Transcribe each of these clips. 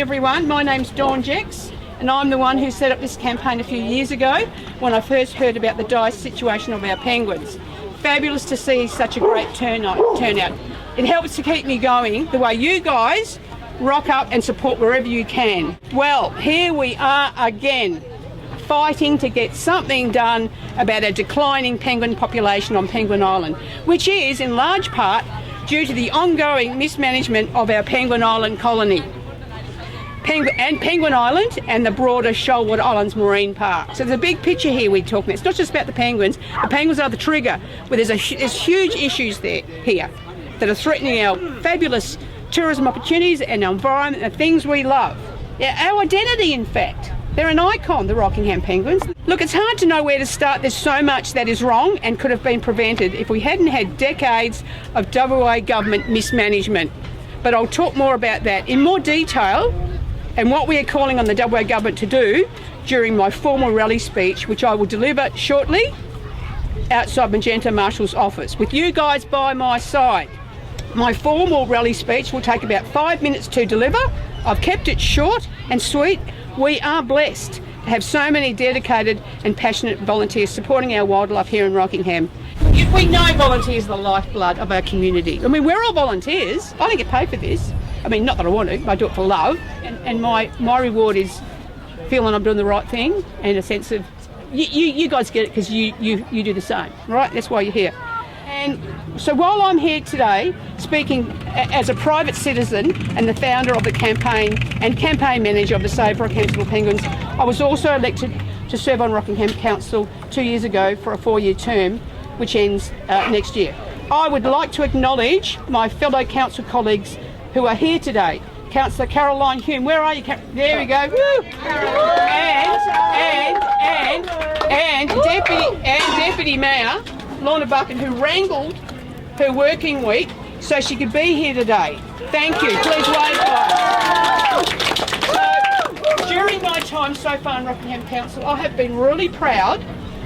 everyone, my name's Dawn Jex and I'm the one who set up this campaign a few years ago when I first heard about the dire situation of our penguins. Fabulous to see such a great turnout. It helps to keep me going the way you guys rock up and support wherever you can. Well, here we are again, fighting to get something done about a declining penguin population on Penguin Island, which is in large part due to the ongoing mismanagement of our Penguin Island colony. Penguin Island and the broader Shoalwater Islands Marine Park. So there's a big picture here we're talking about. It's not just about the penguins. The penguins are the trigger, but there's huge issues here that are threatening our fabulous tourism opportunities and our environment and things we love. Yeah, our identity, in fact. They're an icon, the Rockingham penguins. Look, it's hard to know where to start. There's so much that is wrong and could have been prevented if we hadn't had decades of WA government mismanagement. But I'll talk more about that in more detail and what we are calling on the WA government to do during my formal rally speech, which I will deliver shortly outside Magenta Marshal's office, with you guys by my side. My formal rally speech will take about 5 minutes to deliver. I've kept it short and sweet. We are blessed to have so many dedicated and passionate volunteers supporting our wildlife here in Rockingham. We know volunteers are the lifeblood of our community. I mean, we're all volunteers. I don't get paid for this. I mean, not that I want to, I do it for love. And my reward is feeling I'm doing the right thing and a sense of, you guys get it because you do the same, right? That's why you're here. And so while I'm here today speaking as a private citizen and the founder of the campaign and campaign manager of the Save Rockingham Little Penguins, I was also elected to serve on Rockingham Council 2 years ago for a 4-year term, which ends next year. I would like to acknowledge my fellow council colleagues who are here today. Councillor Caroline Hume, where are you? There we go. Woo! And Deputy Mayor Lorna Bucket, who wrangled her working week so she could be here today. Thank you. Please wave for her. So, during my time so far in Rockingham Council, I have been really proud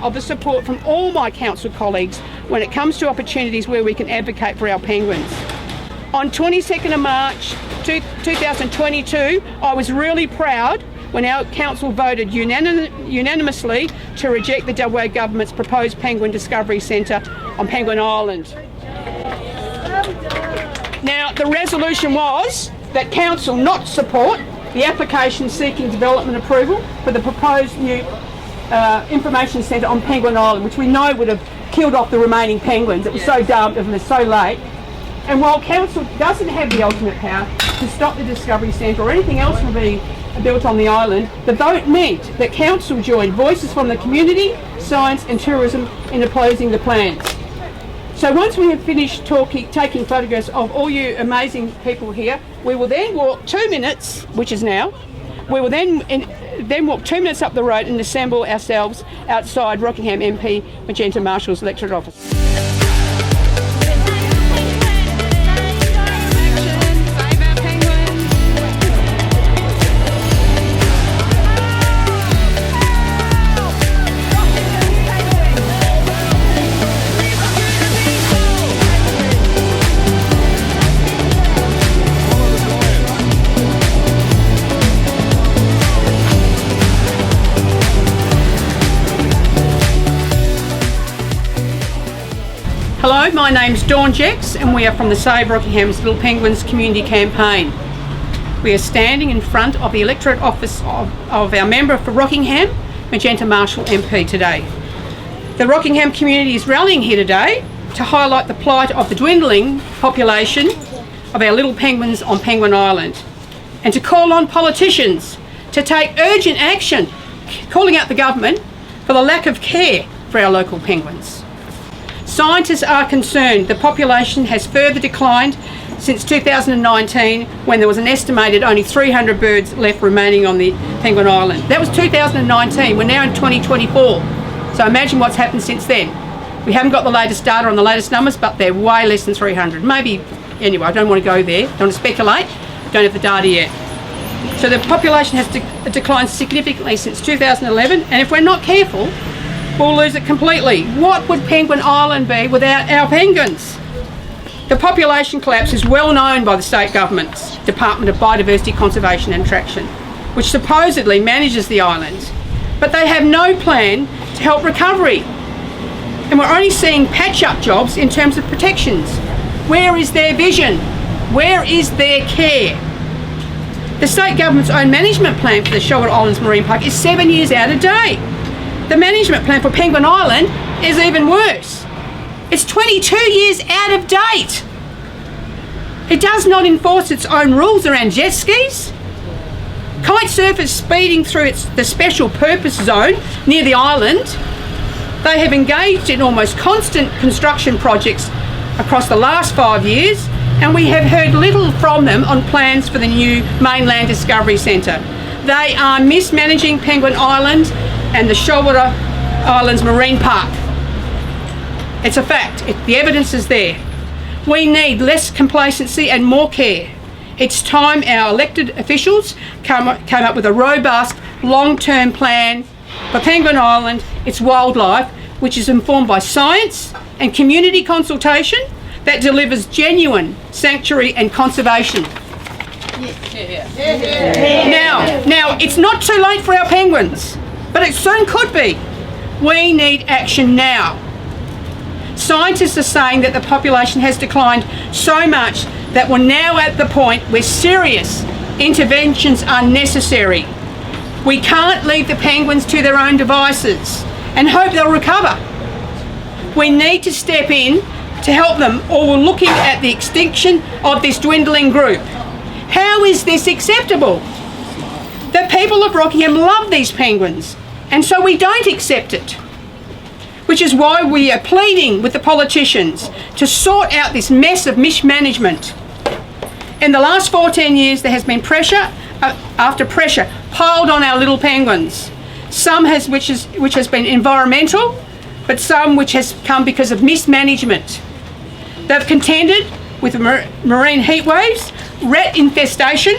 of the support from all my council colleagues when it comes to opportunities where we can advocate for our penguins. On 22nd of March 2022, I was really proud when our council voted unanimously to reject the WA government's proposed Penguin Discovery Centre on Penguin Island. Now, the resolution was that council not support the application seeking development approval for the proposed new information centre on Penguin Island, which we know would have killed off the remaining penguins. It was so dumb, it was so late. And while council doesn't have the ultimate power to stop the Discovery Centre or anything else from being built on the island, the vote meant that council joined voices from the community, science and tourism in opposing the plans. So once we have finished taking photographs of all you amazing people here, we will then walk 2 minutes, which is now. We will then walk 2 minutes up the road and assemble ourselves outside Rockingham MP Magenta Marshal's electorate office. Hello, my name's Dawn Jex and we are from the Save Rockingham's Little Penguins community campaign. We are standing in front of the electorate office of our member for Rockingham, Magenta Marshal MP today. The Rockingham community is rallying here today to highlight the plight of the dwindling population of our little penguins on Penguin Island and to call on politicians to take urgent action, calling out the government for the lack of care for our local penguins. Scientists are concerned the population has further declined since 2019 when there was an estimated only 300 birds left remaining on the Penguin Island. That was 2019, we're now in 2024. So imagine what's happened since then. We haven't got the latest data on the latest numbers, but they're way less than 300. Maybe, anyway, I don't want to go there, don't want to speculate, don't have the data yet. So the population has declined significantly since 2011, and if we're not careful, we'll lose it completely. What would Penguin Island be without our penguins? The population collapse is well known by the state government's Department of Biodiversity Conservation and Attraction, which supposedly manages the island, but they have no plan to help recovery. And we're only seeing patch-up jobs in terms of protections. Where is their vision? Where is their care? The state government's own management plan for the Shoalwater Islands Marine Park is 7 years out of date. The management plan for Penguin Island is even worse. It's 22 years out of date. It does not enforce its own rules around jet skis. Kite surfers speeding through the special purpose zone near the island. They have engaged in almost constant construction projects across the last 5 years, and we have heard little from them on plans for the new mainland discovery centre. They are mismanaging Penguin Island and the Shoalwater Islands Marine Park. It's a fact. The evidence is there. We need less complacency and more care. It's time our elected officials came up with a robust, long-term plan for Penguin Island, its wildlife, which is informed by science and community consultation that delivers genuine sanctuary and conservation. Now, it's not too late for our penguins, but it soon could be. We need action now. Scientists are saying that the population has declined so much that we're now at the point where serious interventions are necessary. We can't leave the penguins to their own devices and hope they'll recover. We need to step in to help them, or we're looking at the extinction of this dwindling group. How is this acceptable? The people of Rockingham love these penguins, and so we don't accept it. Which is why we are pleading with the politicians to sort out this mess of mismanagement. In the last 14 years, there has been pressure after pressure piled on our little penguins. Some which has been environmental, but some which has come because of mismanagement. They've contended with marine heat waves, rat infestation,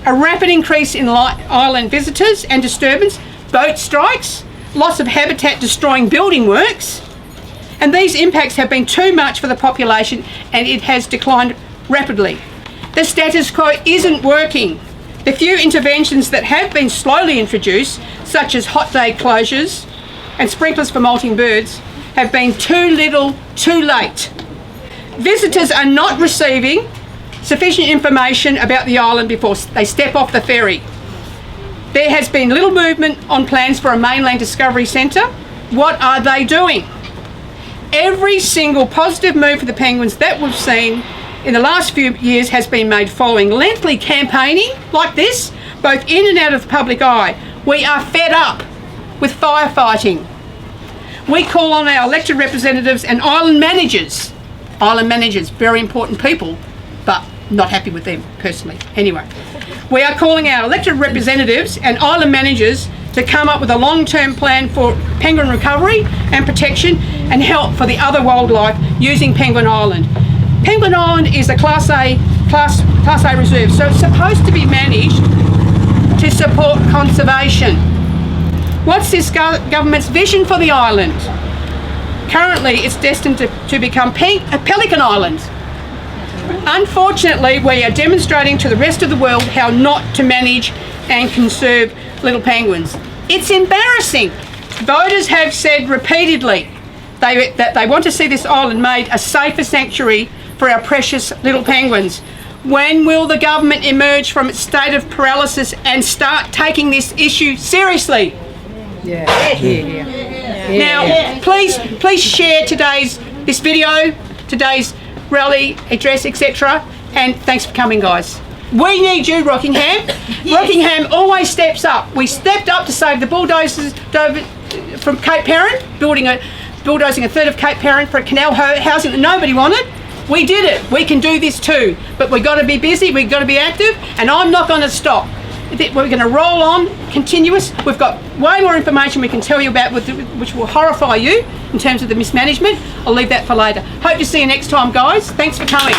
a rapid increase in island visitors and disturbance, boat strikes, loss of habitat destroying building works, and these impacts have been too much for the population and it has declined rapidly. The status quo isn't working. The few interventions that have been slowly introduced, such as hot day closures and sprinklers for molting birds, have been too little, too late. Visitors are not receiving sufficient information about the island before they step off the ferry. There has been little movement on plans for a mainland discovery centre. What are they doing? Every single positive move for the penguins that we've seen in the last few years has been made following lengthy campaigning like this, both in and out of the public eye. We are fed up with firefighting. We call on our elected representatives and island managers. Island managers, very important people, but not happy with them personally. Anyway, we are calling our elected representatives and island managers to come up with a long-term plan for penguin recovery and protection and help for the other wildlife using Penguin Island. Penguin Island is a Class A reserve, so it's supposed to be managed to support conservation. What's this government's vision for the island? Currently, it's destined to become a pelican island. Unfortunately, we are demonstrating to the rest of the world how not to manage and conserve little penguins. It's embarrassing. Voters have said repeatedly that they want to see this island made a safer sanctuary for our precious little penguins. When will the government emerge from its state of paralysis and start taking this issue seriously? Now, please share this video, today's rally address, etc. And thanks for coming, guys. We need you, Rockingham. Yes. Rockingham always steps up. We stepped up to save the bulldozers from Cape Perrin, bulldozing a third of Cape Perrin for a canal housing that nobody wanted. We did it. We can do this too. But we've got to be busy, we've got to be active, and I'm not going to stop. We're going to roll on, continuous. We've got way more information we can tell you about which will horrify you in terms of the mismanagement. I'll leave that for later. Hope to see you next time, guys. Thanks for coming.